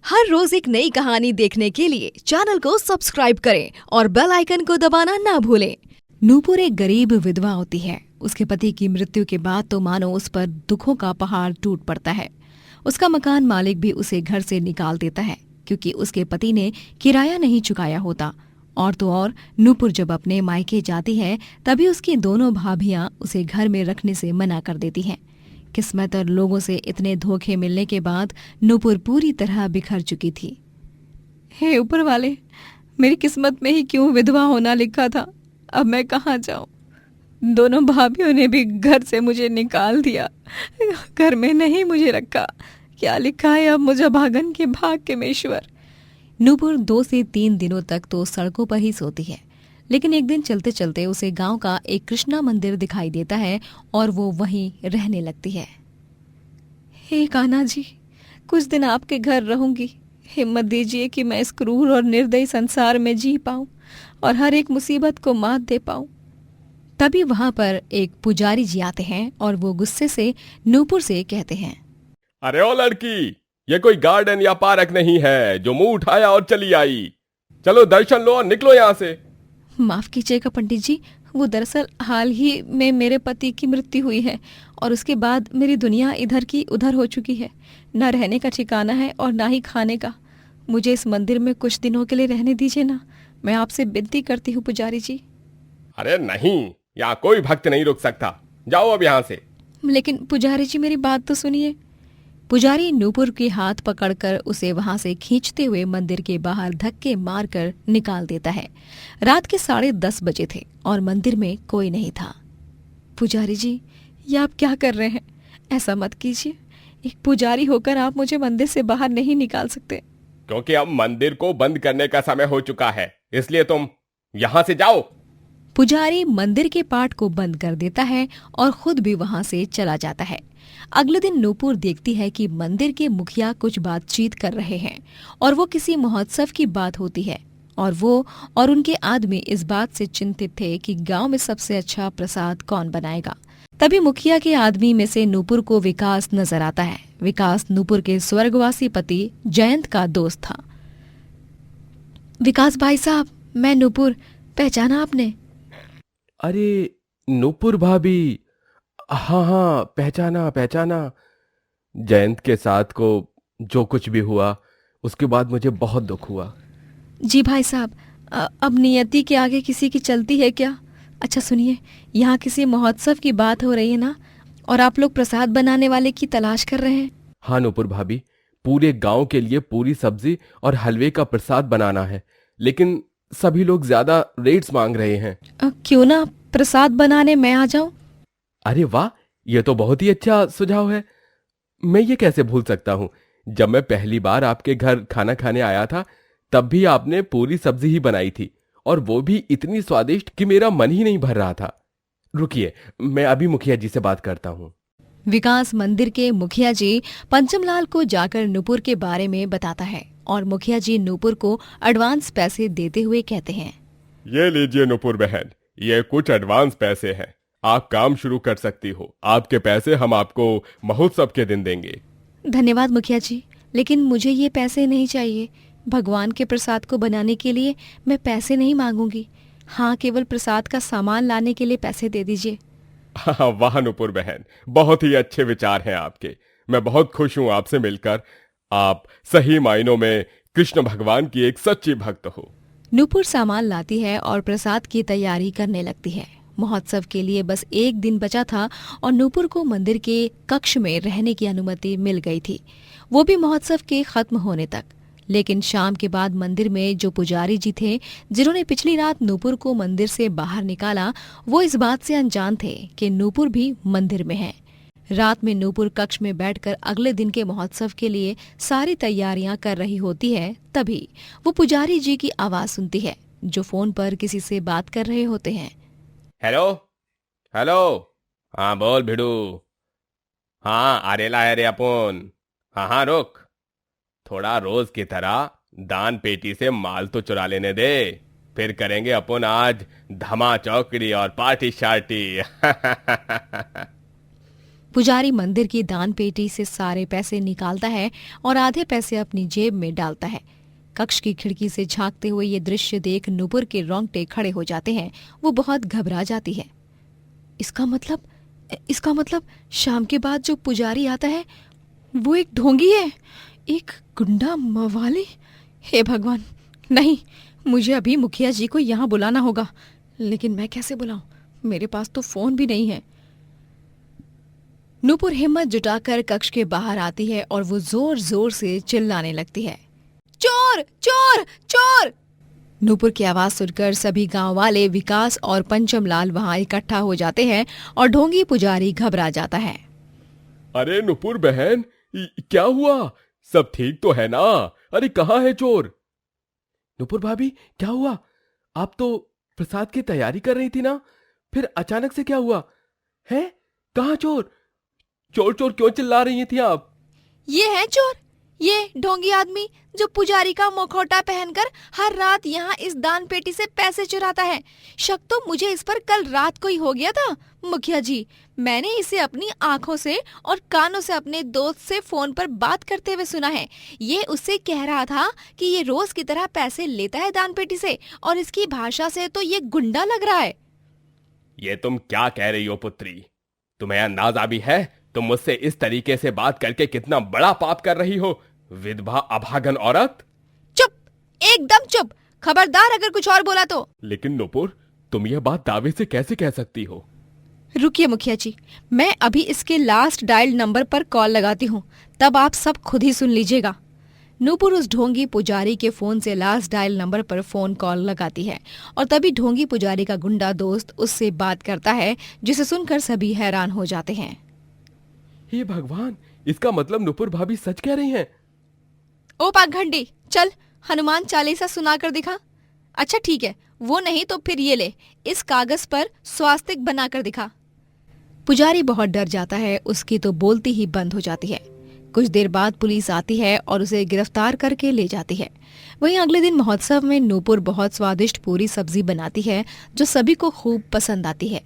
हर रोज एक नई कहानी देखने के लिए चैनल को सब्सक्राइब करें और बेल आइकन को दबाना ना भूलें। नूपुर एक गरीब विधवा होती है। उसके पति की मृत्यु के बाद तो मानो उस पर दुखों का पहाड़ टूट पड़ता है। उसका मकान मालिक भी उसे घर से निकाल देता है क्योंकि उसके पति ने किराया नहीं चुकाया होता। और तो और नूपुर जब अपने मायके जाती है तभी उसकी दोनों भाभियां उसे घर में रखने से मना कर देती हैं। किस्मत और लोगों से इतने धोखे मिलने के बाद नूपुर पूरी तरह बिखर चुकी थी। हे ऊपर वाले, मेरी किस्मत में ही क्यों विधवा होना लिखा था। अब मैं कहाँ जाऊं? दोनों भाभियों ने भी घर से मुझे निकाल दिया, घर में नहीं मुझे रखा। क्या लिखा है अब मुझे भागन के भाग के मेश्वर। नूपुर 2 से 3 दिनों तक तो सड़कों पर ही सोती है, लेकिन एक दिन चलते चलते उसे गांव का एक कृष्णा मंदिर दिखाई देता है और वो वहीं रहने लगती है। हे कान्हा जी, कुछ दिन आपके घर रहूंगी। हिम्मत दीजिए कि मैं इस क्रूर और निर्दयी संसार में जी पाऊं और हर एक मुसीबत को मात दे पाऊं। तभी वहां पर एक पुजारी जी आते हैं और वो गुस्से से नूपुर से कहते हैं, अरे ओ लड़की, ये कोई गार्डन या पार्क नहीं है जो मुंह उठाया और चली आई। चलो दर्शन लो और निकलो यहाँ से। माफ कीजिएगा पंडित जी, वो दरअसल हाल ही में मेरे पति की मृत्यु हुई है और उसके बाद मेरी दुनिया इधर की उधर हो चुकी है। ना रहने का ठिकाना है और ना ही खाने का। मुझे इस मंदिर में कुछ दिनों के लिए रहने दीजिए ना, मैं आपसे विनती करती हूँ पुजारी जी। अरे नहीं, यहाँ कोई भक्त नहीं रुक सकता। जाओ अब यहाँ से। लेकिन पुजारी जी मेरी बात तो सुनिए। पुजारी नूपुर के हाथ पकड़कर उसे वहां से खींचते हुए मंदिर के बाहर धक्के मारकर निकाल देता है। रात के 10:30 बजे थे और मंदिर में कोई नहीं था। पुजारी जी, ये आप क्या कर रहे हैं? ऐसा मत कीजिए। एक पुजारी होकर आप मुझे मंदिर से बाहर नहीं निकाल सकते। क्योंकि अब मंदिर को बंद करने का समय हो चुका है, इसलिए तुम यहाँ से जाओ। पुजारी मंदिर के पाट को बंद कर देता है और खुद भी वहां से चला जाता है। अगले दिन नूपुर देखती है कि मंदिर के मुखिया कुछ बातचीत कर रहे हैं और वो किसी महोत्सव की बात होती है और वो और उनके आदमी इस बात से चिंतित थे कि गांव में सबसे अच्छा प्रसाद कौन बनाएगा। तभी मुखिया के आदमी में से नूपुर को विकास नजर आता है। विकास नूपुर के स्वर्गवासी पति जयंत का दोस्त था। विकास भाई साहब, मैं नूपुर, पहचाना आपने? अरे नूपुर भाभी, हाँ हाँ, पहचाना पहचाना। जयंत के साथ को जो कुछ भी हुआ उसके बाद मुझे बहुत दुख हुआ। जी भाई साहब, अब नियति के आगे किसी की चलती है क्या? अच्छा सुनिए, यहाँ किसी महोत्सव की बात हो रही है ना, और आप लोग प्रसाद बनाने वाले की तलाश कर रहे हैं। हाँ नूपुर भाभी, पूरे गांव के लिए पूरी सब्जी और हलवे का प्रसाद बनाना है, लेकिन सभी लोग ज्यादा रेट्स मांग रहे हैं। क्यों ना प्रसाद बनाने मैं आ जाऊं? अरे वाह, ये तो बहुत ही अच्छा सुझाव है। मैं ये कैसे भूल सकता हूँ। जब मैं पहली बार आपके घर खाना खाने आया था तब भी आपने पूरी सब्जी ही बनाई थी, और वो भी इतनी स्वादिष्ट कि मेरा मन ही नहीं भर रहा था। रुकिए, मैं अभी मुखिया जी से बात करता हूँ। विकास मंदिर के मुखिया जी पंचमलाल को जाकर नूपुर के बारे में बताता है और मुखिया जी नूपुर को एडवांस पैसे देते हुए कहते हैं, ये लीजिए नूपुर बहन, ये कुछ एडवांस पैसे हैं। आप काम शुरू कर सकती हो। आपके पैसे हम आपको महोत्सव के दिन देंगे। धन्यवाद मुखिया जी, लेकिन मुझे ये पैसे नहीं चाहिए। भगवान के प्रसाद को बनाने के लिए मैं पैसे नहीं मांगूंगी। हाँ, केवल प्रसाद का सामान लाने के लिए पैसे दे दीजिए। हाँ, वाह नूपुर बहन, बहुत ही अच्छे विचार हैं आपके। मैं बहुत खुश हूँ आपसे मिलकर। आप सही मायनों में कृष्ण भगवान की एक सच्ची भक्त हो। नूपुर सामान लाती है और प्रसाद की तैयारी करने लगती है। महोत्सव के लिए बस 1 दिन बचा था और नूपुर को मंदिर के कक्ष में रहने की अनुमति मिल गई थी, वो भी महोत्सव के खत्म होने तक। लेकिन शाम के बाद मंदिर में जो पुजारी जी थे जिन्होंने पिछली रात नूपुर को मंदिर से बाहर निकाला, वो इस बात से अनजान थे कि नूपुर भी मंदिर में है। रात में नूपुर कक्ष में बैठकर अगले दिन के महोत्सव के लिए सारी तैयारियां कर रही होती है। तभी वो पुजारी जी की आवाज सुनती है जो फोन पर किसी से बात कर रहे होते हैं। हेलो हेलो, हाँ बोल भिड़ू। हाँ आरेला है रे अपन। हाँ हाँ रुक, थोड़ा रोज की तरह दान पेटी से माल तो चुरा लेने दे, फिर करेंगे अपन आज धमा चौकड़ी और पार्टी शार्टी। पुजारी मंदिर की दान पेटी से सारे पैसे निकालता है और आधे पैसे अपनी जेब में डालता है। कक्ष की खिड़की से झांकते हुए ये दृश्य देख नुपुर के रोंगटे खड़े हो जाते हैं। वो बहुत घबरा जाती है। इसका मतलब शाम के बाद जो पुजारी आता है वो एक ढोंगी है, एक गुंडा मवाली। हे भगवान, नहीं, मुझे अभी मुखिया जी को यहाँ बुलाना होगा। लेकिन मैं कैसे बुलाऊं? मेरे पास तो फोन भी नहीं है। नूपुर हिम्मत जुटाकर कक्ष के बाहर आती है और वो जोर जोर से चिल्लाने लगती है, चोर चोर चोर। नूपुर की आवाज सुनकर सभी गांव वाले विकास और पंचमलाल वहां इकट्ठा हो जाते हैं और ढोंगी पुजारी घबरा जाता है। अरे नुपुर बहन, क्या हुआ? सब ठीक तो है ना? अरे कहाँ है चोर? नुपुर भाभी, क्या हुआ? आप तो प्रसाद की तैयारी कर रही थी ना, फिर अचानक से क्या हुआ है? कहाँ चोर? चोर चोर क्यों चिल्ला रही थी आप? ये है चोर, ये ढोंगी आदमी जो पुजारी का मुखौटा पहनकर हर रात यहाँ इस दान पेटी से पैसे चुराता है। शक तो मुझे इस पर कल रात को ही हो गया था मुखिया जी। मैंने इसे अपनी आंखों से और कानों से अपने दोस्त से फोन पर बात करते हुए सुना है। ये उससे कह रहा था कि ये रोज की तरह पैसे लेता है दान पेटी से, और इसकी भाषा से तो ये गुंडा लग रहा है। ये तुम क्या कह रही हो पुत्री? तुम्हें अंदाजा भी है तुम मुझसे इस तरीके से बात करके कितना बड़ा पाप कर रही हो? विधवा अभागन औरत! चुप, एकदम चुप। खबरदार अगर कुछ और बोला तो। लेकिन नुपुर, तुम यह बात दावे से कैसे कह सकती हो? रुकिए मुखिया जी, मैं अभी इसके लास्ट डायल नंबर पर कॉल लगाती हूँ, तब आप सब खुद ही सुन लीजिएगा। नूपुर उस ढोंगी पुजारी के फोन से लास्ट डायल नंबर पर फोन कॉल लगाती है और तभी ढोंगी पुजारी का गुंडा दोस्त उससे बात करता है, जिसे सुनकर सभी हैरान हो जाते हैं। हे भगवान, इसका मतलब नुपुर भाभी सच कह रही हैं। ओ पाखंडी, चल हनुमान चालीसा सुनाकर दिखा। अच्छा ठीक है, वो नहीं तो फिर ये ले, इस कागज पर स्वास्तिक बनाकर दिखा। पुजारी बहुत डर जाता है, उसकी तो बोलती ही बंद हो जाती है। कुछ देर बाद पुलिस आती है और उसे गिरफ्तार करके ले जाती है। वहीं अगले दिन महोत्सव में नूपुर बहुत स्वादिष्ट पूरी सब्जी बनाती है, जो सभी को खूब पसंद आती है।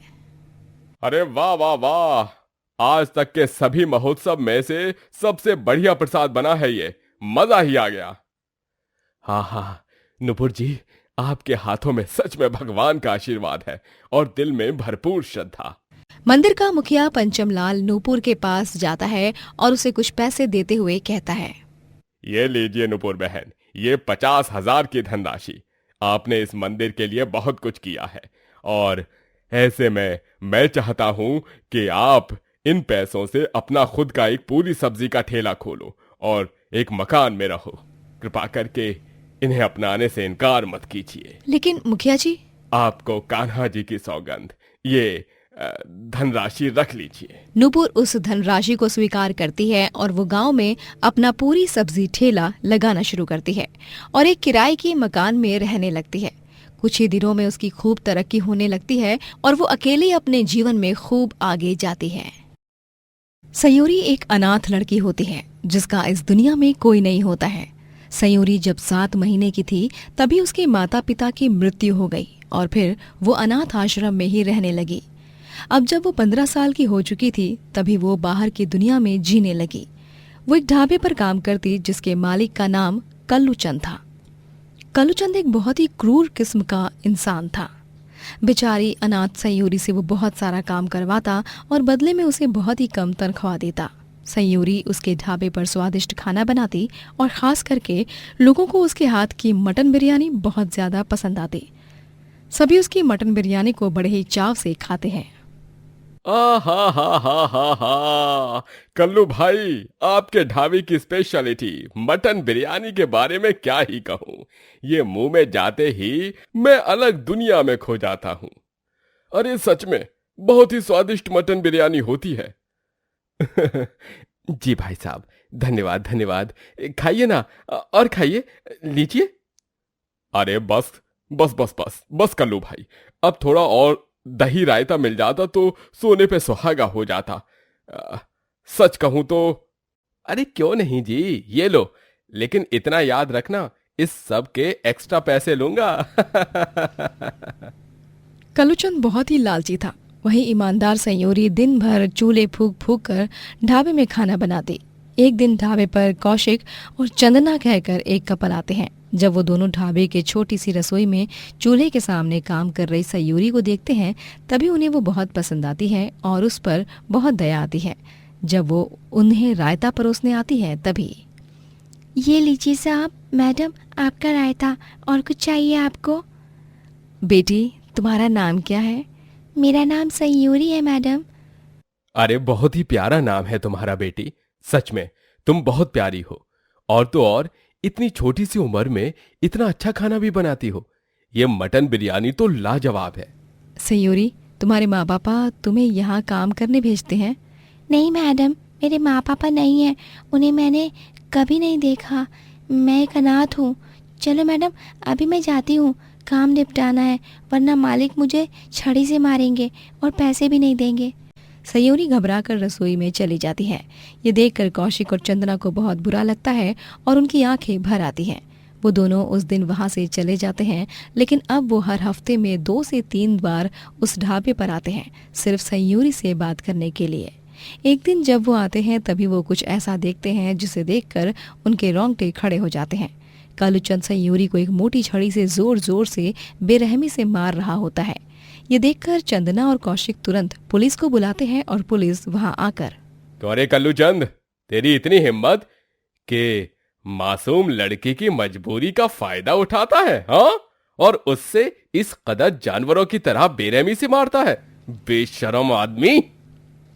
अरे वाह वाह वाह, आज तक के सभी महोत्सव में से सबसे बढ़िया प्रसाद बना है ये, मजा ही आ गया। हाँ हाँ नुपुर जी, आपके हाथों में सच में भगवान का आशीर्वाद है और दिल में भरपूर श्रद्धा। मंदिर का मुखिया पंचमलाल नूपुर के पास जाता है और उसे कुछ पैसे देते हुए कहता है, ये लीजिए नुपुर बहन, ये 50,000 की धनराशि। आपने इस मंदिर के लिए बहुत कुछ किया है और ऐसे में मैं चाहता हूं कि आप इन पैसों से अपना खुद का एक पूरी सब्जी का ठेला खोलो और एक मकान में रहो। कृपा करके इन्हें अपनाने से इनकार मत कीजिए। लेकिन मुखिया जी, आपको कान्हा जी की सौगंध, ये धनराशि रख लीजिए। नूपुर उस धनराशि को स्वीकार करती है और वो गांव में अपना पूरी सब्जी ठेला लगाना शुरू करती है और एक किराए के मकान में रहने लगती है। कुछ ही दिनों में उसकी खूब तरक्की होने लगती है और वो अकेले अपने जीवन में खूब आगे जाती है। सयूरी एक अनाथ लड़की होती है जिसका इस दुनिया में कोई नहीं होता है। सयूरी जब 7 महीने की थी तभी उसके माता पिता की मृत्यु हो गई और फिर वो अनाथ आश्रम में ही रहने लगी। अब जब वो 15 साल की हो चुकी थी तभी वो बाहर की दुनिया में जीने लगी। वो एक ढाबे पर काम करती जिसके मालिक का नाम कल्लूचंद था। कल्लूचंद एक बहुत ही क्रूर किस्म का इंसान था। बेचारी अनाथ सयूरी से वो बहुत सारा काम करवाता और बदले में उसे बहुत ही कम तनख्वाह देता। सयूरी उसके ढाबे पर स्वादिष्ट खाना बनाती और खास करके लोगों को उसके हाथ की मटन बिरयानी बहुत ज्यादा पसंद आती। सभी उसकी मटन बिरयानी को बड़े ही चाव से खाते हैं। हा हा हा हा हा, कल्लू भाई, आपके ढाबे की स्पेशलिटी मटन बिरयानी के बारे में क्या ही कहूँ। ये मुंह में जाते ही मैं अलग दुनिया में खो जाता हूँ। अरे सच में बहुत ही स्वादिष्ट मटन बिरयानी होती है। जी भाई साहब, धन्यवाद धन्यवाद। खाइए ना, और खाइए, लीजिए। अरे बस बस बस बस बस कल्लू भाई, अब थोड़ा और दही रायता मिल जाता तो सोने पे सुहागा हो जाता। सच कहूं तो। अरे क्यों नहीं जी, ये लो, लेकिन इतना याद रखना, इस सब के एक्स्ट्रा पैसे लूंगा। कल्लूचंद बहुत ही लालची था वही ईमानदार सयूरी दिन भर चूल्हे फूंक फूंक कर ढाबे में खाना बनाती। एक दिन ढाबे पर कौशिक और चंदना कहकर एक कपल आते हैं। जब वो दोनों ढाबे के छोटी सी रसोई में चूल्हे के सामने काम कर रही सयूरी को देखते हैं, तभी उन्हें वो बहुत पसंद आती है और उस पर बहुत दया आती है। जब वो उन्हें रायता परोसने आती है तभी, ये लीजिए साहब, मैडम आपका रायता, और कुछ चाहिए आपको? बेटी तुम्हारा नाम क्या है? मेरा नाम सयूरी है मैडम। अरे बहुत ही प्यारा नाम है तुम्हारा बेटी, सच में तुम बहुत प्यारी हो। और तो और इतनी छोटी सी उम्र में इतना अच्छा खाना भी बनाती हो। ये मटन बिरयानी तो लाजवाब है। सयूरी, तुम्हारे माँ पापा तुम्हें यहाँ काम करने भेजते हैं? नहीं मैडम, मेरे माँ पापा नहीं हैं, उन्हें मैंने कभी नहीं देखा। मैं एक अनाथ हूँ। चलो मैडम, अभी मैं जाती हूँ, काम निपटाना है, वरना मालिक मुझे छड़ी से मारेंगे और पैसे भी नहीं देंगे। सयूरी घबराकर रसोई में चली जाती है। ये देखकर कौशिक और चंदना को बहुत बुरा लगता है और उनकी आंखें भर आती हैं। वो दोनों उस दिन वहां से चले जाते हैं, लेकिन अब वो हर हफ्ते में 2 से 3 बार उस ढाबे पर आते हैं, सिर्फ सयूरी से बात करने के लिए। एक दिन जब वो आते हैं तभी वो कुछ ऐसा देखते हैं जिसे देखकर उनके रोंगटे खड़े हो जाते हैं। कालूचंद सयूरी को एक मोटी छड़ी से जोर जोर से बेरहमी से मार रहा होता है। ये देखकर चंदना और कौशिक तुरंत पुलिस को बुलाते हैं और पुलिस वहां आकर, अरे कल्लूचंद, तेरी इतनी हिम्मत कि मासूम लड़की की मजबूरी का फायदा उठाता है, हाँ? और उससे इस कदर जानवरों की तरह बेरहमी से मारता है, बेशरम आदमी।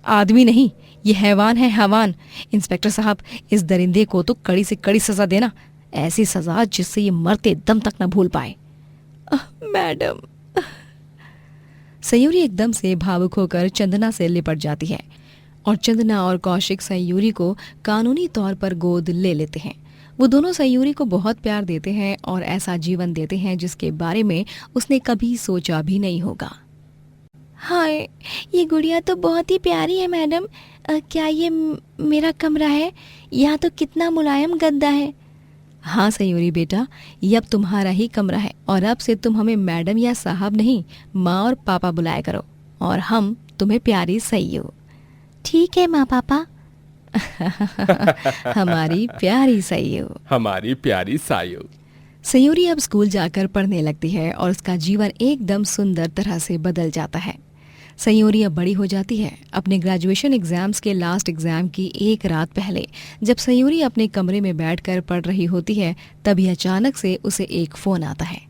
आदमी नहीं, ये हैवान है, हैवान। इंस्पेक्टर साहब, इस दरिंदे को तो कड़ी से कड़ी सजा देना, ऐसी सजा जिससे ये मरते दम तक न भूल पाए। मैडम। सयूरी एकदम से भावुक होकर चंदना से लिपट जाती है और चंदना और कौशिक सयूरी को कानूनी तौर पर गोद ले लेते हैं। वो दोनों सयूरी को बहुत प्यार देते हैं और ऐसा जीवन देते हैं जिसके बारे में उसने कभी सोचा भी नहीं होगा। हाय, ये गुड़िया तो बहुत ही प्यारी है मैडम। क्या ये मेरा कमरा है? यहाँ तो कितना मुलायम गद्दा है। हाँ सयूरी बेटा, ये अब तुम्हारा ही कमरा है और अब से तुम हमें मैडम या साहब नहीं, माँ और पापा बुलाया करो, और हम तुम्हें प्यारी सयू। ठीक है माँ पापा। हमारी प्यारी सयू। हमारी प्यारी सायू। सयूरी अब स्कूल जाकर पढ़ने लगती है और उसका जीवन एकदम सुंदर तरह से बदल जाता है। सयूरी अब बड़ी हो जाती है। अपने ग्रेजुएशन एग्जाम्स के लास्ट एग्जाम की एक रात पहले जब सयूरी अपने कमरे में बैठकर पढ़ रही होती है, तभी अचानक से उसे एक फोन आता है।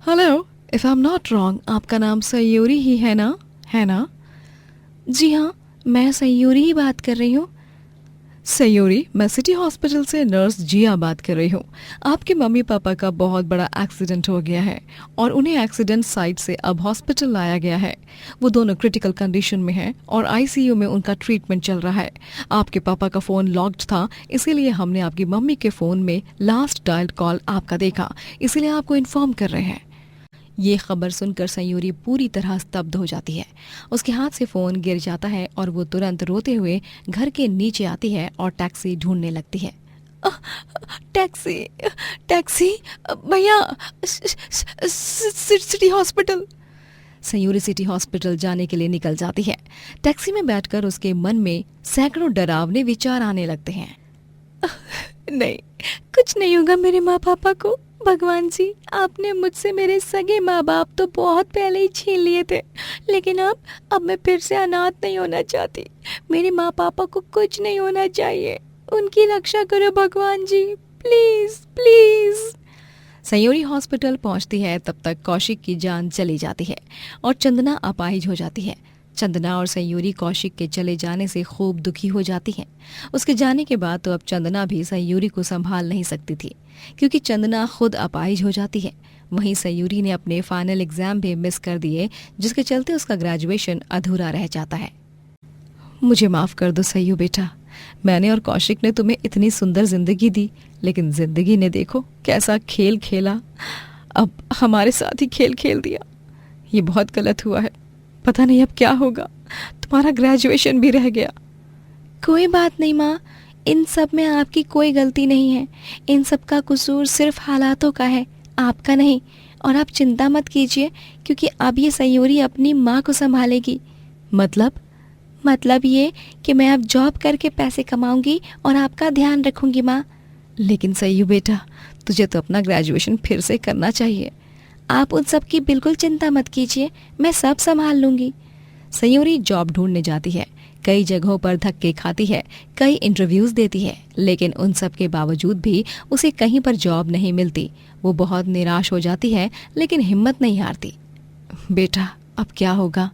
Hello, if I am not wrong, आपका नाम सयूरी ही है ना? है ना? जी हाँ, मैं सयूरी ही बात कर रही हूँ। सयूरी, मैं सिटी हॉस्पिटल से नर्स जिया बात कर रही हूँ। आपके मम्मी पापा का बहुत बड़ा एक्सीडेंट हो गया है और उन्हें एक्सीडेंट साइट से अब हॉस्पिटल लाया गया है। वो दोनों क्रिटिकल कंडीशन में हैं और आईसीयू में उनका ट्रीटमेंट चल रहा है। आपके पापा का फ़ोन लॉक्ड था, इसीलिए हमने आपकी मम्मी के फ़ोन में लास्ट डायल्ड कॉल आपका देखा, इसीलिए आपको इन्फॉर्म कर रहे हैं। ये खबर सुनकर सयूरी पूरी तरह स्तब्ध हो जाती है। उसके हाथ से फोन गिर जाता है और वो तुरंत रोते हुए घर के नीचे आती है और टैक्सी ढूंढने लगती है। टैक्सी, टैक्सी भैया, city hospital. Sayuri city hospital जाने के लिए निकल जाती है। टैक्सी में बैठकर उसके मन में सैकड़ों डरावने विचार आने लगते हैं। नहीं, कुछ नहीं होगा मेरे माँ पापा को। भगवान जी, आपने मुझसे मेरे सगे माँ बाप तो बहुत पहले ही छीन लिए थे, लेकिन अब मैं फिर से अनाथ नहीं होना चाहती। मेरे माँ पापा को कुछ नहीं होना चाहिए। उनकी रक्षा करो भगवान जी, प्लीज प्लीज। सयूरी हॉस्पिटल पहुंचती है तब तक कौशिक की जान चली जाती है और चंदना अपाहिज हो जाती है। चंदना और सयूरी कौशिक के चले जाने से खूब दुखी हो जाती हैं। उसके जाने के बाद तो अब चंदना भी सयूरी को संभाल नहीं सकती थी, क्योंकि चंदना खुद अपाहिज हो जाती है। वहीं सयूरी ने अपने फाइनल एग्जाम भी मिस कर दिए, जिसके चलते उसका ग्रेजुएशन अधूरा रह जाता है। मुझे माफ कर दो सयू बेटा, मैंने और कौशिक ने तुम्हें इतनी सुंदर जिंदगी दी, लेकिन जिंदगी ने देखो कैसा खेल खेला। अब हमारे साथ ही खेल खेल दिया। ये बहुत गलत हुआ है। पता नहीं अब क्या होगा। तुम्हारा ग्रेजुएशन भी रह गया। कोई बात नहीं माँ, इन सब में आपकी कोई गलती नहीं है। इन सब का कसूर सिर्फ हालातों का है, आपका नहीं। और आप चिंता मत कीजिए, क्योंकि अब ये सयूरी अपनी माँ को संभालेगी। मतलब ये कि मैं अब जॉब करके पैसे कमाऊंगी और आपका ध्यान रखूंगी माँ। लेकिन सही बेटा, तुझे तो अपना ग्रेजुएशन फिर से करना चाहिए। आप उन सब की बिल्कुल चिंता मत कीजिए, मैं सब संभाल लूंगी। सयूरी जॉब ढूंढने जाती है, कई जगहों पर धक्के खाती है, कई इंटरव्यूज देती है, लेकिन उन सब के बावजूद भी उसे कहीं पर जॉब नहीं मिलती। वो बहुत निराश हो जाती है, लेकिन हिम्मत नहीं हारती। बेटा, अब क्या होगा?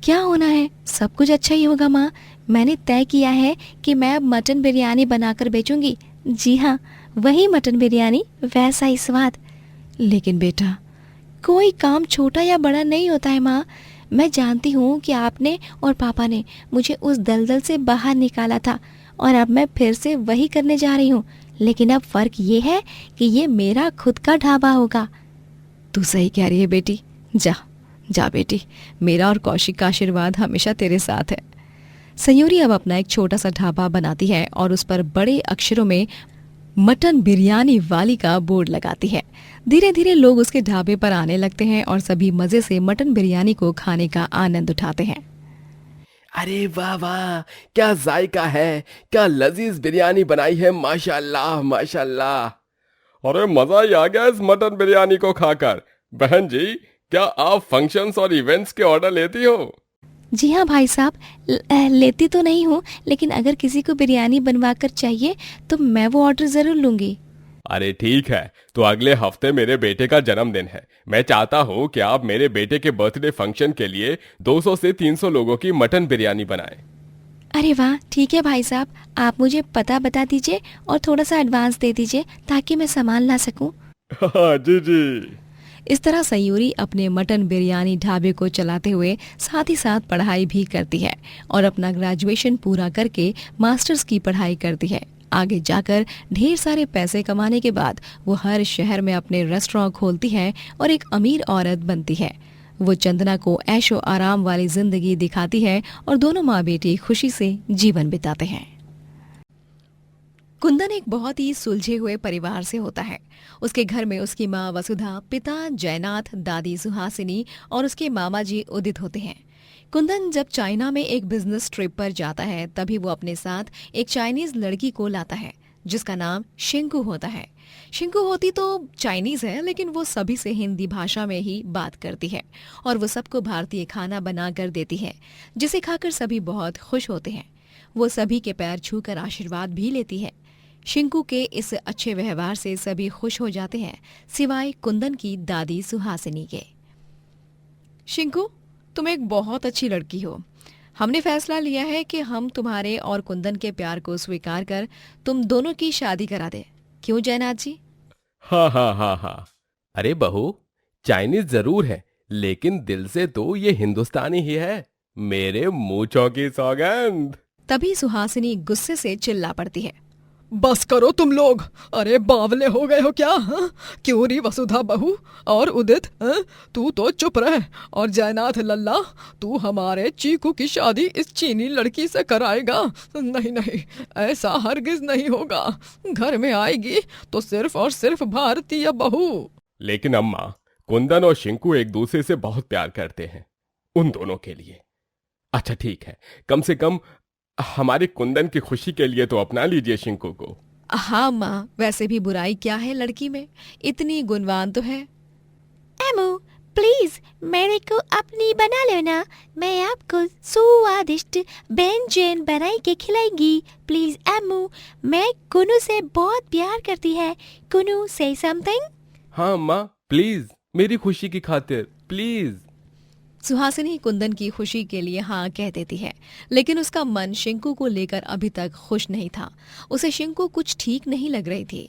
क्या होना है, सब कुछ अच्छा ही होगा माँ। मैंने तय किया है कि मैं अब मटन बिरयानी बनाकर बेचूंगी। जी हाँ, वही मटन बिरयानी, वैसा ही स्वाद। लेकिन बेटा, कोई काम छोटा या बड़ा नहीं होता है माँ। मैं जानती हूँ कि आपने और पापा ने मुझे उस दलदल से बाहर निकाला था और अब मैं फिर से वही करने जा रही हूँ, लेकिन अब फर्क ये है कि ये मेरा खुद का ढाबा होगा। तू सही कह रही है बेटी। जा जा बेटी, मेरा और कौशिक का आशीर्वाद हमेशा तेरे साथ है। सयूरी अब अपना एक छोटा सा ढाबा बनाती है और उस पर बड़े अक्षरों में मटन बिरयानी वाली का बोर्ड लगाती है। धीरे धीरे लोग उसके ढाबे पर आने लगते हैं और सभी मजे से मटन बिरयानी को खाने का आनंद उठाते हैं। अरे वाह वाह, क्या जायका है, क्या लजीज बिरयानी बनाई है, माशाल्लाह माशाल्लाह। अरे मजा ही आ गया इस मटन बिरयानी को खाकर। बहन जी, क्या आप फंक्शंस और इवेंट्स के ऑर्डर लेती हो? जी हाँ भाई साहब, लेती तो नहीं हूँ, लेकिन अगर किसी को बिरयानी बनवा कर चाहिए तो मैं वो ऑर्डर ज़रूर लूँगी। अरे ठीक है, तो अगले हफ्ते मेरे बेटे का जन्मदिन है। मैं चाहता हूँ कि आप मेरे बेटे के बर्थडे फंक्शन के लिए 200 से 300 लोगों की मटन बिरयानी बनाएं। अरे वाह, ठीक है भाई साहब, आप मुझे पता बता दीजिए और थोड़ा सा एडवांस दे दीजिए ताकि मैं सामान ला सकूँ। हाँ जी जी। इस तरह सयूरी अपने मटन बिरयानी ढाबे को चलाते हुए साथ ही साथ पढ़ाई भी करती है और अपना ग्रेजुएशन पूरा करके मास्टर्स की पढ़ाई करती है। आगे जाकर ढेर सारे पैसे कमाने के बाद वो हर शहर में अपने रेस्टोरेंट खोलती है और एक अमीर औरत बनती है। वो चंदना को ऐशो आराम वाली जिंदगी दिखाती है और दोनों माँ बेटी खुशी से जीवन बिताते हैं। कुंदन एक बहुत ही सुलझे हुए परिवार से होता है। उसके घर में उसकी माँ वसुधा, पिता जयनाथ, दादी सुहासिनी और उसके मामा जी उदित होते हैं। कुंदन जब चाइना में एक बिजनेस ट्रिप पर जाता है तभी वो अपने साथ एक चाइनीज लड़की को लाता है जिसका नाम शिंकू होता है। शिंकू होती तो चाइनीज है, लेकिन वो सभी से हिंदी भाषा में ही बात करती है और वो सबको भारतीय खाना बना कर देती है, जिसे खाकर सभी बहुत खुश होते हैं। वो सभी के पैर छूकर आशीर्वाद भी लेती है। शिंकू के इस अच्छे व्यवहार से सभी खुश हो जाते हैं, सिवाय कुंदन की दादी सुहासिनी के। शिंकू, तुम एक बहुत अच्छी लड़की हो। हमने फैसला लिया है कि हम तुम्हारे और कुंदन के प्यार को स्वीकार कर तुम दोनों की शादी करा दे। क्यों जयनाथ जी? हाँ हाँ हाँ हाँ। अरे बहू, चाइनीज जरूर है, लेकिन दिल से तो ये हिंदुस्तानी ही है। मेरे मूंछों की सौगंध। तभी सुहासिनी गुस्से से चिल्ला पड़ती है। बस करो तुम लोग, अरे बावले हो गए हो क्या? हाँ? क्यों री वसुधा बहू और उदित, हाँ? तू तो चुप रह, और जयनाथ लल्ला, तू हमारे चीकू की शादी इस चीनी लड़की से कराएगा? नहीं नहीं, ऐसा हरगिज नहीं होगा। घर में आएगी तो सिर्फ और सिर्फ भारतीय बहू। लेकिन अम्मा, कुंदन और शिंकू एक दूसरे से बहुत प्यार करते हैं, उन दोनों के लिए। अच्छा ठीक है, कम से कम हमारे कुंदन की खुशी के लिए तो अपना लीजिए शिंकू को। हाँ माँ, वैसे भी बुराई क्या है लड़की में, इतनी गुणवान तो है। एमो, प्लीज मेरे को अपनी बना लो ना, मैं आपको स्वादिष्ट व्यंजन बनाई के खिलाएंगी। प्लीज एमो, मैं कुनू से बहुत प्यार करती है। कुनू, से समथिंग। हाँ अम्मा, प्लीज, मेरी खुशी की खातिर प्लीज। सुहासिनी कुंदन की खुशी के लिए हाँ कह देती है, लेकिन उसका मन शिंकू को लेकर अभी तक खुश नहीं था। उसे शिंकू कुछ ठीक नहीं लग रही थी।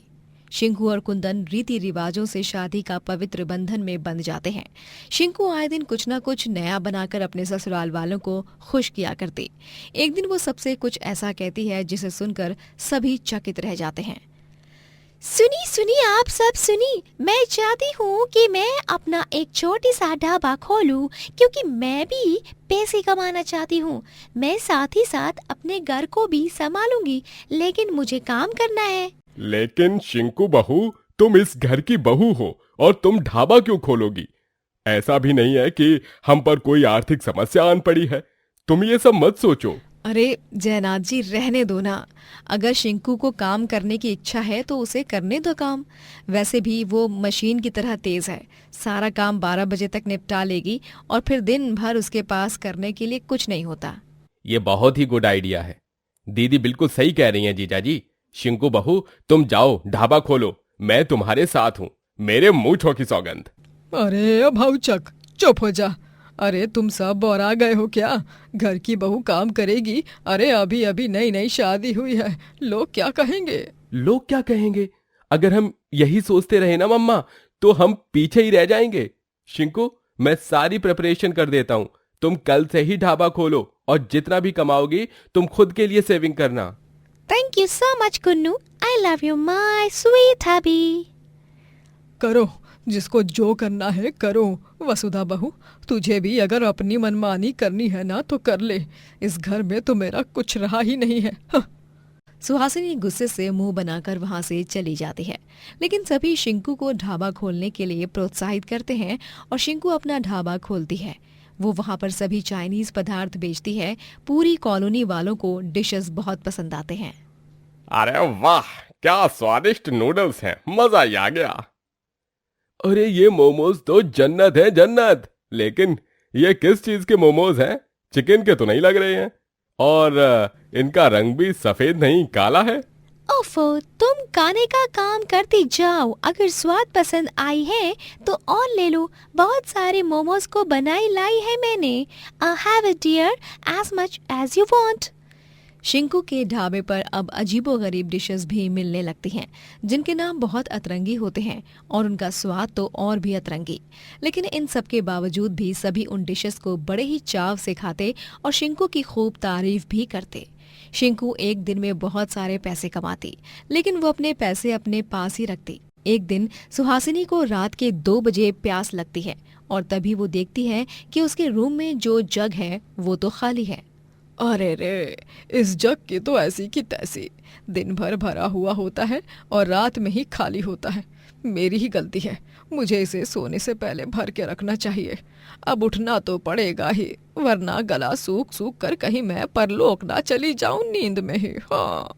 शिंकू और कुंदन रीति रिवाजों से शादी का पवित्र बंधन में बंध जाते हैं। शिंकू आए दिन कुछ न कुछ नया बनाकर अपने ससुराल वालों को खुश किया करती। एक दिन वो सबसे कुछ ऐसा कहती है जिसे सुनकर सभी चकित रह जाते हैं। सुनी सुनी आप सब सुनी, मैं चाहती हूँ कि मैं अपना एक छोटी सा ढाबा खोलूँ, क्योंकि मैं भी पैसे कमाना चाहती हूँ। मैं साथ ही साथ अपने घर को भी संभालूंगी, लेकिन मुझे काम करना है। लेकिन शिंकू बहू, तुम इस घर की बहू हो और तुम ढाबा क्यों खोलोगी? ऐसा भी नहीं है कि हम पर कोई आर्थिक समस्या आन पड़ी है। तुम ये सब मत सोचो। अरे जयनाथ जी, रहने दो ना। अगर शिंकू को काम करने की इच्छा है तो उसे करने दो काम। वैसे भी वो मशीन की तरह तेज है, सारा काम 12 बजे तक निपटा लेगी और फिर दिन भर उसके पास करने के लिए कुछ नहीं होता। ये बहुत ही गुड आइडिया है। दीदी बिल्कुल सही कह रही हैं जीजाजी। शिंकू बहू, तुम जाओ ढाबा खोलो, मैं तुम्हारे साथ हूँ, मेरे मूंछों की सौगंध। अरे भाऊचक, चुप हो जा। अरे तुम सब बौरा गए हो क्या? घर की बहू काम करेगी? अरे अभी अभी नई नई शादी हुई है, लोग क्या कहेंगे? लोग क्या कहेंगे? अगर हम यही सोचते रहे ना मम्मा, तो हम पीछे ही रह जाएंगे। शिंकू, मैं सारी प्रिपरेशन कर देता हूँ, तुम कल से ही ढाबा खोलो और जितना भी कमाओगी तुम खुद के लिए सेविंग करना। Thank you so much Kunnu, I love you my sweet hubby. करो, जिसको जो करना है करो। वसुधा बहू, तुझे भी अगर अपनी मनमानी करनी है ना तो कर ले। इस घर में तो मेरा कुछ रहा ही नहीं है। सुहासिनी गुस्से से मुंह बनाकर वहां से चली जाती है, लेकिन सभी शिंकू को ढाबा खोलने के लिए प्रोत्साहित करते हैं और शिंकू अपना ढाबा खोलती है। वो वहां पर सभी चाइनीज पदार्थ बेचती है। पूरी कॉलोनी वालों को डिशेस बहुत पसंद आते हैं। अरे वाह, क्या स्वादिष्ट नूडल्स हैं, मजा ही आ गया। अरे ये मोमोज तो जन्नत है, जन्नत। लेकिन ये किस चीज के मोमोज हैं? चिकन के तो नहीं लग रहे हैं, और इनका रंग भी सफेद नहीं, काला है। ओफो, तुम खाने का काम करती जाओ। अगर स्वाद पसंद आई है तो और ले लो। बहुत सारे मोमोज को बनाई लाई है मैंने। Have it dear, as much as you want. Shinku के ढाबे पर अब अजीबोगरीब डिशेस भी मिलने लगती हैं, जिनके नाम बहुत अतरंगी होते हैं और उनका स्वाद तो और भी अतरंगी। लेकिन इन सब के बावजूद भी सभी उन डिशेस को बड़े ही चाव से खाते और शिंकू की खूब तारीफ भी करते। शिंकू एक दिन में बहुत सारे पैसे कमाती, लेकिन वो अपने पैसे अपने पास ही रखती। एक दिन सुहासिनी को रात के 2 बजे प्यास लगती है और तभी वो देखती है कि उसके रूम में जो जग है वो तो खाली है। अरे रे, इस जग की तो ऐसी की तैसी, दिन भर भरा हुआ होता है और रात में ही खाली होता है। मेरी ही गलती है, मुझे इसे सोने से पहले भर के रखना चाहिए। अब उठना तो पड़ेगा ही, वरना गला सूख सूख कर कहीं मैं परलोक ना चली जाऊं नींद में ही। हाँ।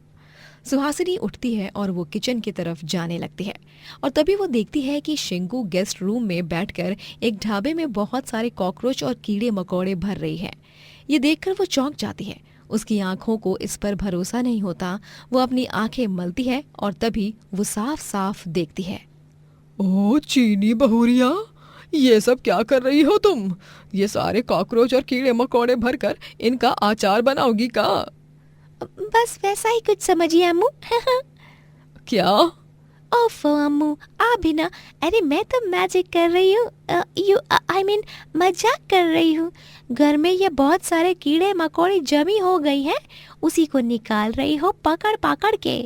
सुहासिनी उठती है और वो किचन की तरफ जाने लगती है और तभी वो देखती है कि शिंकू गेस्ट रूम में बैठकर एक ढाबे में बहुत सारे कॉकरोच और कीड़े मकोड़े भर रही है। ये देखकर वो चौंक जाती है। उसकी आंखों को इस पर भरोसा नहीं होता। वो अपनी आंखें मलती है और तभी वो साफ साफ देखती है। ओ चीनी बहुरिया, ये सब क्या कर रही हो तुम? ये सारे कॉकरोच और कीड़े मकोड़े भरकर इनका अचार बनाओगी का? बस वैसा ही कुछ समझिए अम्मू। क्या? ओफो अम्मू, आप भी ना। अरे मैं तो मैजिक कर रही हूँ, आई मीन मजाक कर रही हूँ। घर में ये बहुत सारे कीड़े मकोड़े जमी हो गई हैं, उसी को निकाल रही हो पकड़ पकड़ के।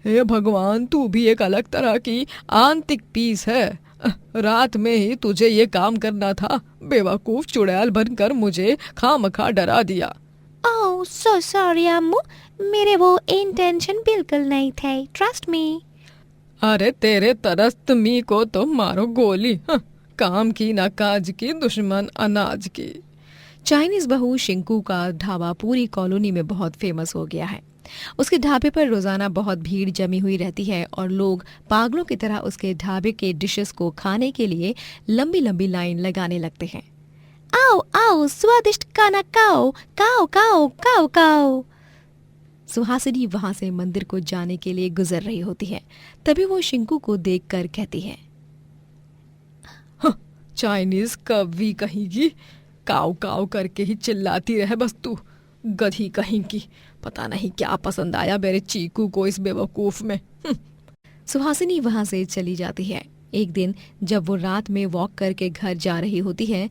हे भगवान, तू भी एक अलग तरह की आंतरिक पीस है। रात में ही तुझे ये काम करना था। बेवकूफ चुड़ैल बनकर मुझे खामखा डरा दिया। ओह सो सॉरी अम्मू, मेरे वो इंटेंशन बिल्कुल नहीं थे, ट्रस्ट मी। अरे तेरे तरस्त मी को तो मारो गोली। काम की ना काज की, दुश्मन अनाज की। चाइनीज बहू शिंकू का ढाबा पूरी कॉलोनी में बहुत फेमस हो गया है। उसके ढाबे पर रोजाना बहुत भीड़ जमी हुई रहती है और लोग पागलों की तरह उसके ढाबे के डिशेस को खाने के लिए लंबी लंबी लाइन लगाने लगते हैं। आओ आओ, स्वादिष्ट खाना खाओ, काओ काओ काओ काओ। सुहासिनी वहां से मंदिर को जाने के लिए गुजर रही होती है। तभी वो शिंकू को देखकर कहती है, चाइनीज कभी कहेगी, काव काव करके ही चिल्लाती रहे बस तू, गधी कहीं की। पता नहीं क्या पसंद आया मेरे चीकू को इस बेवकूफ में। सुहासिनी वहां से चली जाती है। एक दिन जब वो रात में वॉक करके घर जा रही होती है,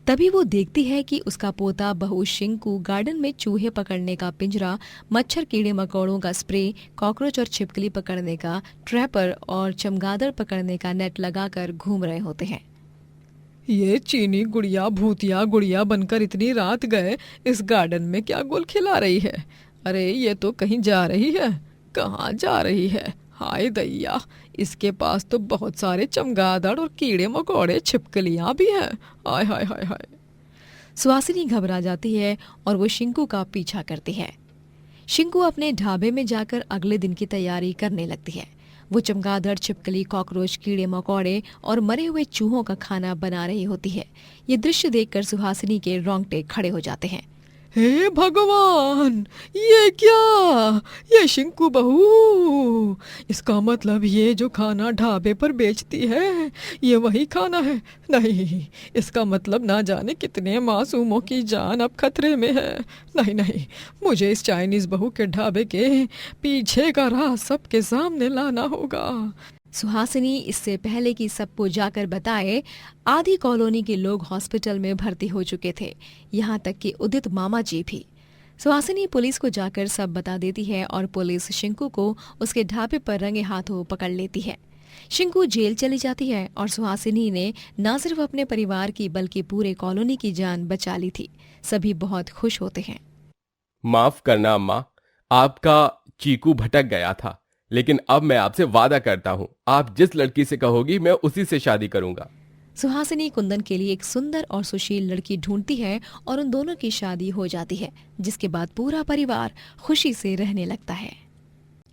तभी वो देखती है कि उसका पोता बहू शिंकू गार्डन में चूहे पकड़ने का पिंजरा, मच्छर कीड़े मकोड़ों का स्प्रे, कॉकरोच और छिपकली पकड़ने का ट्रैपर और चमगादड़ पकड़ने का नेट लगाकर घूम रहे होते हैं। ये चीनी गुड़िया भूतिया गुड़िया बनकर इतनी रात गए इस गार्डन में क्या गुल खिला रही है? अरे ये तो कहीं जा रही है। कहाँ जा रही है? हाय दैया, इसके पास तो बहुत सारे चमगादड़ और कीड़े मकोड़े छिपकलियां भी हैं। हाय हाय हाय हाय। सुहासिनी घबरा जाती है और वो शिंकू का पीछा करती है। शिंकू अपने ढाबे में जाकर अगले दिन की तैयारी करने लगती है। वो चमगादड़, छिपकली, कॉकरोच, कीड़े मकोड़े और मरे हुए चूहों का खाना बना रही होती है। ये दृश्य देखकर सुहासिनी के रोंगटे खड़े हो जाते हैं। हे भगवान, ये क्या? ये शिंकू बहू, इसका मतलब ये जो खाना ढाबे पर बेचती है ये वही खाना है? नहीं, इसका मतलब ना जाने कितने मासूमों की जान अब खतरे में है। नहीं नहीं, मुझे इस चाइनीज बहू के ढाबे के पीछे का राज सबके सामने लाना होगा। सुहासिनी इससे पहले कि सबको जाकर बताए, आधी कॉलोनी के लोग हॉस्पिटल में भर्ती हो चुके थे, यहाँ तक कि उदित मामा जी भी। सुहासिनी पुलिस को जाकर सब बता देती है और पुलिस शिंकू को उसके ढाबे पर रंगे हाथों पकड़ लेती है। शिंकू जेल चली जाती है और सुहासिनी ने न सिर्फ अपने परिवार की बल्कि पूरे कॉलोनी की जान बचा ली थी। सभी बहुत खुश होते हैं। माफ करना अम्मा, आपका चीकू भटक गया था, लेकिन अब मैं आपसे वादा करता हूँ, आप जिस लड़की से कहोगी मैं उसी से शादी करूंगा। सुहासिनी कुंदन के लिए एक सुंदर और सुशील लड़की ढूंढती है और उन दोनों की शादी हो जाती है, जिसके बाद पूरा परिवार खुशी से रहने लगता है।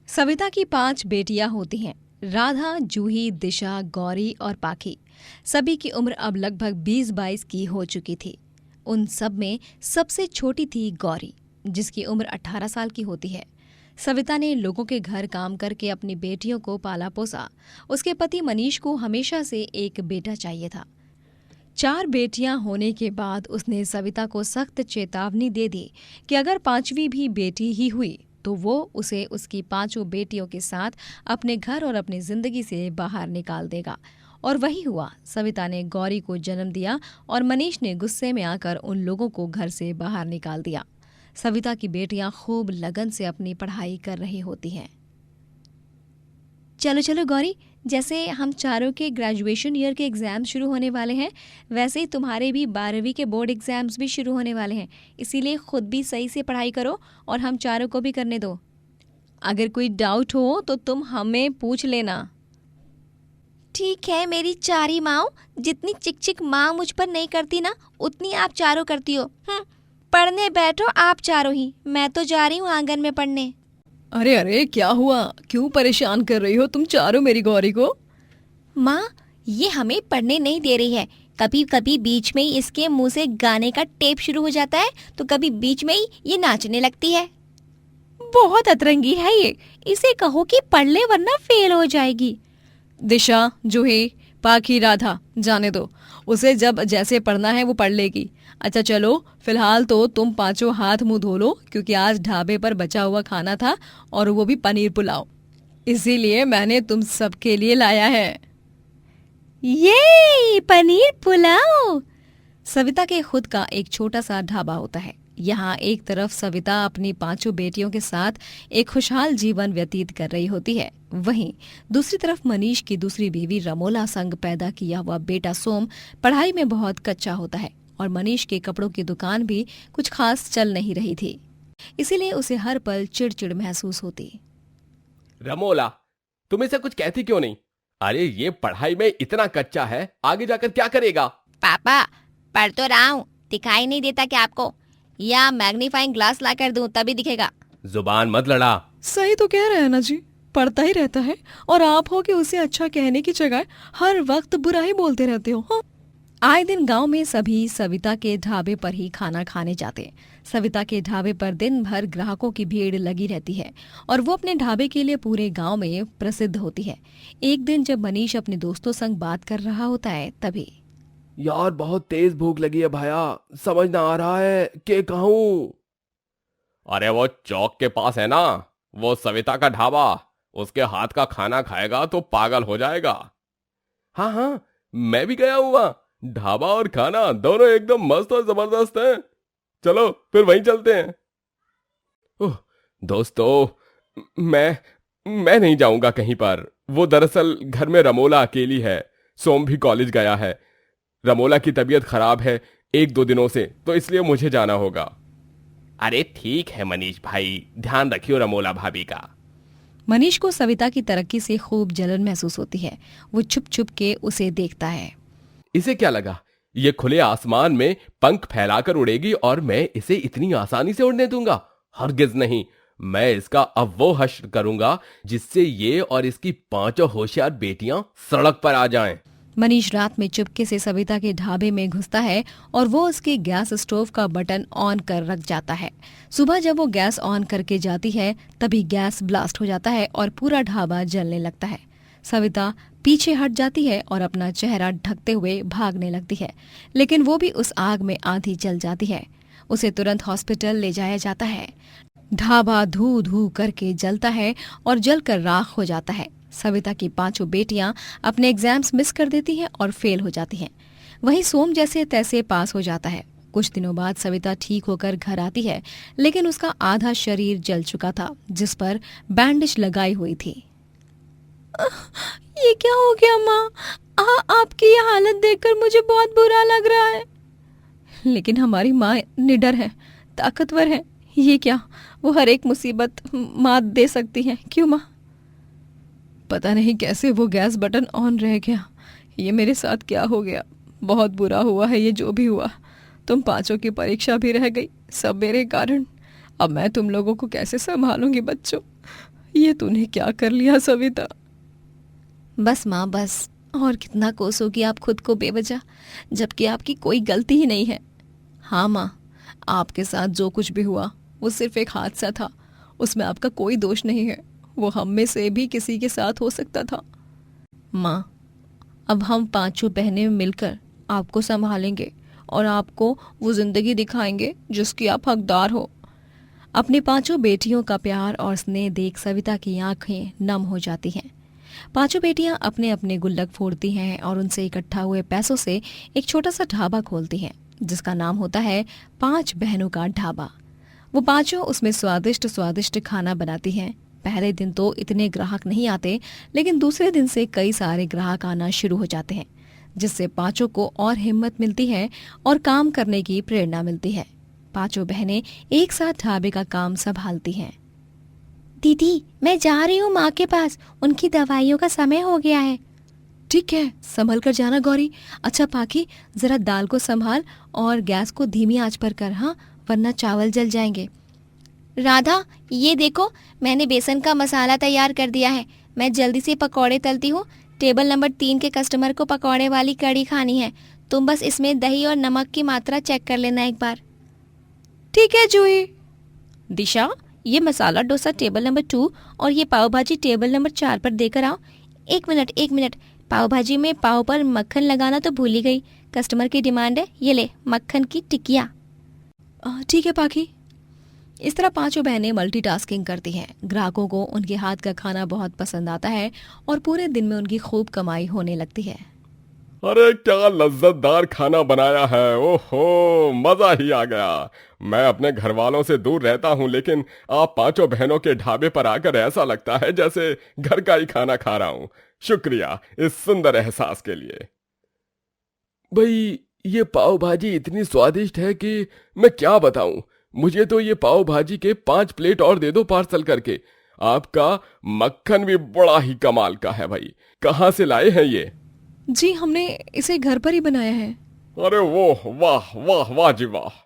सविता की 5 बेटियां होती हैं, राधा, जूही, दिशा, गौरी और पाखी। सभी की उम्र अब लगभग 20-22 की हो चुकी थी। उन सब में सबसे छोटी थी गौरी, जिसकी उम्र 18 साल की होती है। सविता ने लोगों के घर काम करके अपनी बेटियों को पाला पोसा। उसके पति मनीष को हमेशा से एक बेटा चाहिए था। 4 बेटियां होने के बाद उसने सविता को सख्त चेतावनी दे दी कि अगर 5वीं भी बेटी ही हुई तो वो उसे उसकी 5 बेटियों के साथ अपने घर और अपनी जिंदगी से बाहर निकाल देगा। और वही हुआ। सविता ने गौरी को जन्म दिया और मनीष ने गुस्से में आकर उन लोगों को घर से बाहर निकाल दिया। सविता की बेटियां खूब लगन से अपनी पढ़ाई कर रही होती हैं। चलो चलो गौरी, जैसे हम चारों के ग्रेजुएशन ईयर के एग्जाम शुरू होने वाले हैं, वैसे ही तुम्हारे भी 12वीं के बोर्ड एग्जाम्स भी शुरू होने वाले हैं। इसीलिए खुद भी सही से पढ़ाई करो और हम चारों को भी करने दो। अगर कोई डाउट हो तो तुम हमें पूछ लेना। ठीक है मेरी चारी माँ, जितनी चिक चिक माँ मुझ पर नहीं करती ना, उतनी आप चारों करती हो। पढ़ने बैठो आप चारों ही, मैं तो जा रही हूँ आंगन में पढ़ने। अरे अरे, क्या हुआ? क्यों परेशान कर रही हो तुम चारों मेरी गौरी को? माँ, ये हमें पढ़ने नहीं दे रही है। कभी कभी बीच में ही इसके मुंह से गाने का टेप शुरू हो जाता है, तो कभी बीच में ही ये नाचने लगती है। बहुत अतरंगी है ये, इसे कहो कि पढ़ ले वरना फेल हो जाएगी। दिशा, जूही, पाखी, राधा, जाने दो, उसे जब जैसे पढ़ना है वो पढ़ लेगी। अच्छा चलो, फिलहाल तो तुम 5 हाथ मुंह धो लो, क्योंकि आज ढाबे पर बचा हुआ खाना था और वो भी पनीर पुलाव, इसीलिए मैंने तुम सबके लिए लाया है। ये पनीर पुलाव। सविता के खुद का एक छोटा सा ढाबा होता है। यहाँ एक तरफ सविता अपनी 5 बेटियों के साथ एक खुशहाल जीवन व्यतीत कर रही होती है, वहीं दूसरी तरफ मनीष की दूसरी बीवी रमोला संग पैदा किया हुआ बेटा सोम पढ़ाई में बहुत कच्चा होता है और मनीष के कपड़ों की दुकान भी कुछ खास चल नहीं रही थी, इसीलिए उसे हर पल चिड़चिड़ महसूस होती। रमोला, तुम इसे कुछ कहती क्यों नहीं? अरे ये पढ़ाई में इतना कच्चा है, आगे जाकर क्या करेगा? पापा, पढ़ तो रहा हूँ, दिखाई नहीं देता क्या आपको? या मैग्नीफाइंग ग्लास ला कर दूं तभी दिखेगा। जुबान मत लड़ा। सही तो कह रहे हैं ना जी, पढ़ता ही रहता है और आप हो कि उसे अच्छा कहने की जगह हर वक्त बुरा ही बोलते रहते हो। हाँ? आए दिन गांव में सभी सविता के ढाबे पर ही खाना खाने जाते। सविता के ढाबे पर दिन भर ग्राहकों की भीड़ लगी रहती है और वो अपने ढाबे के लिए पूरे गांव में प्रसिद्ध होती है। एक दिन जब मनीष अपने दोस्तों संग बात कर रहा होता है, तभी यार बहुत तेज भूख लगी है भाया, समझ ना आ रहा है कि कहूं। अरे वो चौक के पास है ना, वो सविता का ढाबा, उसके हाथ का खाना खाएगा तो पागल हो जाएगा। हाँ हाँ, मैं भी गया हुआ, ढाबा और खाना दोनों एकदम मस्त और जबरदस्त हैं। चलो फिर वहीं चलते हैं। ओह दोस्तों, मैं नहीं जाऊंगा कहीं पर। वो दरअसल घर में रमोला अकेली है, सोम भी कॉलेज गया है। रमोला की तबीयत खराब है 1-2 दिनों से, तो इसलिए मुझे जाना होगा। अरे ठीक है मनीष भाई, ध्यान रखियो रमोला भाभी का। मनीष को सविता की तरक्की से खूब जलन महसूस होती है। वो छुप छुप के उसे देखता है। इसे क्या लगा, ये खुले आसमान में पंख फैलाकर उड़ेगी और मैं इसे इतनी आसानी से उड़ने दूंगा? हरगिज नहीं। मैं इसका अब वो हश्र करूंगा जिससे ये और इसकी 5 होशियार बेटियां सड़क पर आ जाएं। मनीष रात में चुपके से सविता के ढाबे में घुसता है और वो उसके गैस स्टोव का बटन ऑन कर रख जाता है। सुबह जब वो गैस ऑन करके जाती है तभी गैस ब्लास्ट हो जाता है और पूरा ढाबा जलने लगता है। सविता पीछे हट जाती है और अपना चेहरा ढकते हुए भागने लगती है, लेकिन वो भी उस आग में आधी जल जाती है। उसे तुरंत हॉस्पिटल ले जाया जाता है। ढाबा धू धू करके जलता है और जलकर राख हो जाता है। सविता की 5 बेटियां अपने एग्जाम्स मिस कर देती हैं और फेल हो जाती हैं। वहीं सोम जैसे तैसे पास हो जाता है। कुछ दिनों बाद सविता ठीक होकर घर आती है, लेकिन उसका आधा शरीर जल चुका था, जिस पर बैंडेज लगाई हुई थी। ये क्या हो गया माँ? आपकी ये हालत देखकर मुझे बहुत बुरा लग रहा है। लेकिन हमारी माँ निडर है, ताकतवर है। ये क्या, वो हर एक मुसीबत मात दे सकती हैं। क्यों माँ? पता नहीं कैसे वो गैस बटन ऑन रह गया। ये मेरे साथ क्या हो गया? बहुत बुरा हुआ है ये जो भी हुआ। तुम 5 की परीक्षा भी रह गई, सब मेरे कारण। अब मैं तुम लोगों को कैसे संभालूंगी बच्चों? ये तूने क्या कर लिया सविता? बस माँ बस, और कितना कोसोगी आप खुद को बेवजह, जबकि आपकी कोई गलती ही नहीं है। हाँ माँ, आपके साथ जो कुछ भी हुआ वो सिर्फ एक हादसा था, उसमें आपका कोई दोष नहीं है। वो हम में से भी किसी के साथ हो सकता था। माँ, अब हम 5 बहनें मिलकर आपको संभालेंगे और आपको वो जिंदगी दिखाएंगे जिसकी आप हकदार हो। अपनी 5 बेटियों का प्यार और स्नेह देख सविता की आंखें नम हो जाती हैं। 5 बेटियां अपने अपने गुल्लक फोड़ती हैं और उनसे इकट्ठा हुए पैसों से एक छोटा सा ढाबा खोलती हैं, जिसका नाम होता है 5 बहनों का ढाबा। वो 5 उसमें स्वादिष्ट स्वादिष्ट खाना बनाती हैं। पहले दिन तो इतने ग्राहक नहीं आते, लेकिन दूसरे दिन से कई सारे ग्राहक आना शुरू हो जाते हैं, जिससे 5 को और हिम्मत मिलती है और काम करने की प्रेरणा मिलती है। 5 बहनें एक साथ ढाबे का काम संभालती हैं। दीदी, मैं जा रही हूँ माँ के पास, उनकी दवाइयों का समय हो गया है। ठीक है, संभल कर जाना गौरी। अच्छा पाकी, जरा दाल को संभाल और गैस को धीमी आंच पर कर, हाँ, वरना चावल जल जाएंगे। राधा, ये देखो, मैंने बेसन का मसाला तैयार कर दिया है। मैं जल्दी से पकौड़े तलती हूँ। टेबल नंबर 3 के कस्टमर को पकौड़े वाली कड़ी खानी है। तुम बस इसमें दही और नमक की मात्रा चेक कर लेना एक बार। ठीक है जूही। दिशा, ये मसाला डोसा टेबल नंबर 2 और ये पाव भाजी टेबल नंबर 4 पर देकर आओ। एक मिनट, पाव भाजी में पाव पर मक्खन लगाना तो भूल ही गई। कस्टमर की डिमांड है, ये ले मक्खन की टिकिया। ठीक है पाकी। इस तरह 5 बहनें मल्टीटास्किंग करती हैं। ग्राहकों को उनके हाथ का खाना बहुत पसंद आता है और पूरे दिन में उनकी खूब कमाई होने लगती है। अरे क्या लज्जतदार खाना बनाया है, ओहो मजा ही आ गया। मैं अपने घर वालों से दूर रहता हूँ, लेकिन आप 5 बहनों के ढाबे पर आकर ऐसा लगता है जैसे घर का ही खाना खा रहा हूँ। शुक्रिया इस सुंदर एहसास के लिए। भाई, ये पाव भाजी इतनी स्वादिष्ट है कि मैं क्या बताऊं। मुझे तो ये पाव भाजी के 5 प्लेट और दे दो पार्सल करके। आपका मक्खन भी बड़ा ही कमाल का है भाई। कहाँ से लाए हैं ये? जी, हमने इसे घर पर ही बनाया है। अरे वो, वाह वाह वाह जी वाह।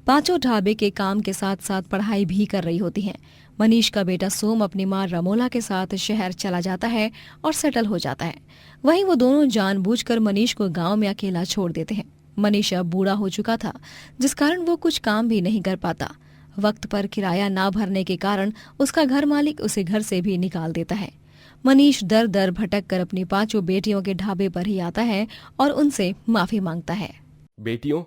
5 ढाबे के काम के साथ साथ पढ़ाई भी कर रही होती हैं। मनीष का बेटा सोम अपनी माँ रमोला के साथ शहर चला जाता है और सेटल हो जाता है। वहीं वो दोनों जानबूझकर मनीष को गांव में अकेला छोड़ देते हैं। मनीष अब बूढ़ा हो चुका था, जिस कारण वो कुछ काम भी नहीं कर पाता। वक्त पर किराया ना भरने के कारण उसका घर मालिक उसे घर से भी निकाल देता है। मनीष दर दर भटक कर अपनी 5 बेटियों के ढाबे पर ही आता है और उनसे माफी मांगता है। बेटियों,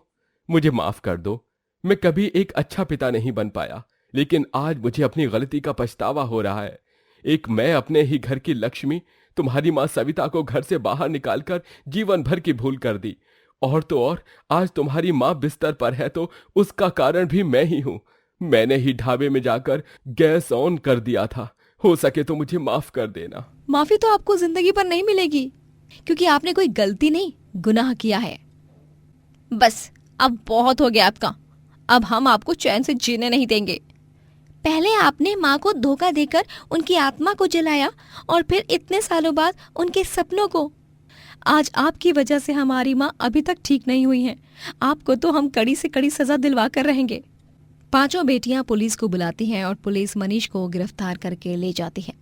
मुझे माफ कर दो। मैं कभी एक अच्छा पिता नहीं बन पाया, लेकिन आज मुझे अपनी गलती का पछतावा हो रहा है। एक मैं अपने ही घर की लक्ष्मी तुम्हारी माँ सविता को घर से बाहर निकालकर जीवन भर की भूल कर दी। और तो और आज तुम्हारी माँ बिस्तर पर है तो उसका कारण भी मैं ही हूँ। मैंने ही ढाबे में जाकर गैस ऑन कर दिया था। हो सके तो मुझे माफ कर देना। माफी तो आपको जिंदगी पर नहीं मिलेगी, क्योंकि आपने कोई गलती नहीं, गुनाह किया है। बस, अब बहुत हो गया आपका। अब हम आपको चैन से जीने नहीं देंगे। पहले आपने माँ को धोखा देकर उनकी आत्मा को जलाया और फिर इतने सालों बाद उनके सपनों को। आज आपकी वजह से हमारी माँ अभी तक ठीक नहीं हुई हैं। आपको तो हम कड़ी से कड़ी सजा दिलवा कर रहेंगे। पांचों बेटियां पुलिस को बुलाती हैं और पुलिस मनीष को गिरफ्तार करके ले जाती है।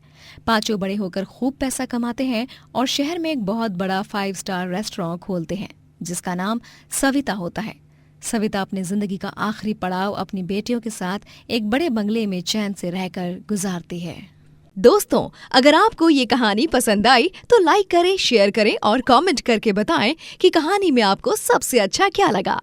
पांचों बड़े होकर खूब पैसा कमाते हैं और शहर में एक बहुत बड़ा 5 स्टार रेस्टोरेंट खोलते हैं जिसका नाम सविता होता है। सविता अपनी जिंदगी का आखिरी पड़ाव अपनी बेटियों के साथ एक बड़े बंगले में चैन से रहकर गुजारती है। दोस्तों, अगर आपको ये कहानी पसंद आई तो लाइक करें, शेयर करें और कमेंट करके बताएं कि कहानी में आपको सबसे अच्छा क्या लगा।